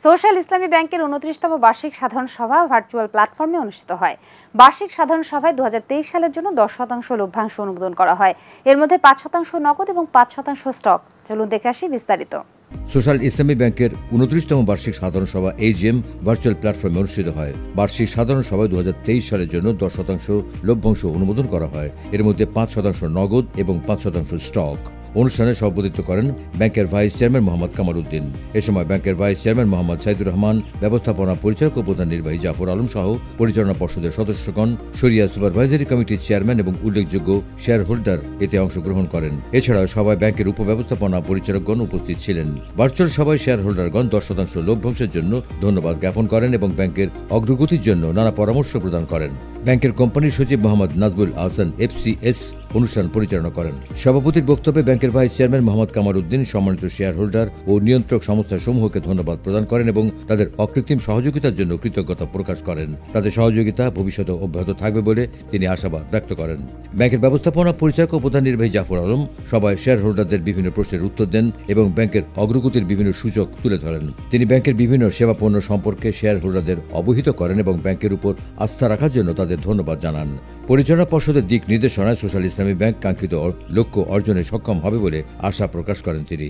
Social ইসলামী ব্যাংকের 29তম বার্ষিক সাধারণ সভা ভার্চুয়াল প্ল্যাটফর্মে অনুষ্ঠিত হয়। বার্ষিক সাধারণ সভায় 2023 সালের জন্য 10% লভ্যাংশ অনুমোদন করা হয়। এর মধ্যে 5% নগদ এবং 5% স্টক। চলুন দেখে আসি বিস্তারিত। সোশ্যাল ইসলামী ব্যাংকের 29তম বার্ষিক সাধারণ সভা AGM ভার্চুয়াল প্ল্যাটফর্মে অনুষ্ঠিত হয়। বার্ষিক সাধারণ সভায় 2023 সালের জন্য 10% লভ্যাংশ অনুমোদন করা হয়। এর মধ্যে 5% নগদ এবং 5% স্টক। অনুষ্ঠানে সভাপতিত্ব করেন ব্যাংকের ভাইস চেয়ারম্যান মোহাম্মদ কামাল উদ্দিন। এ সময় ব্যাংকের ভাইস চেয়ারম্যান মোহাম্মদ সাইদুর রহমান, ব্যবস্থাপনা পরিচালক ও প্রধান নির্বাহী জাফর আলম সহ পরিচালনা পর্ষদের সদস্যগণ, শরিয়া সুপারভাইজারি কমিটির চেয়ারম্যান এবং উল্লেখযোগ্য শেয়ার হোল্ডার এতে অংশগ্রহণ করেন। এছাড়াও সভায় ব্যাংকের উপব্যবস্থাপনা পরিচালকগণ উপস্থিত ছিলেন। ভার্চুয়াল সভায় শেয়ার হোল্ডারগণ 10% লভ্যাংশের জন্য ধন্যবাদ জ্ঞাপন করেন এবং ব্যাংকের অগ্রগতির জন্য নানা পরামর্শ প্রদান করেন। ব্যাংকের কোম্পানির সচিব মোহাম্মদ নাজবুল আহসান FCS অনুষ্ঠান পরিচালনা করেন। সভাপতির বক্তব্যে ব্যাংকের ভাইস চেয়ারম্যান মোহাম্মদ কামাল উদ্দিন সম্মানিত শেয়ার হোল্ডার ও নিয়ন্ত্রক সংস্থাসমূহকে ধন্যবাদ প্রদান করেন এবং তাদের অকৃত্রিম সহযোগিতার জন্য কৃতজ্ঞতা প্রকাশ করেন। তাদের সহযোগিতা ভবিষ্যতে অব্যাহত থাকবে বলে তিনি আশাবাদ ব্যক্ত করেন। ব্যাংকের ব্যবস্থাপনা পরিচালক ও প্রধান নির্বাহী জাফর আলম সবাই শেয়ার হোল্ডারদের বিভিন্ন প্রশ্নের উত্তর দেন এবং ব্যাংকের অগ্রগতির বিভিন্ন সূচক তুলে ধরেন। তিনি ব্যাংকের বিভিন্ন সেবা পণ্য সম্পর্কে শেয়ার হোল্ডারদের অবহিত করেন এবং ব্যাংকের উপর আস্থা রাখার জন্য তাদের ধন্যবাদ জানান। পরিচালনা পর্ষদের দিক নির্দেশনায় সোশ্যাল ইসলামী ব্যাংক কাঙ্ক্ষিত লক্ষ্য অর্জনে সক্ষম হবে বলে আশা প্রকাশ করেন তিনি।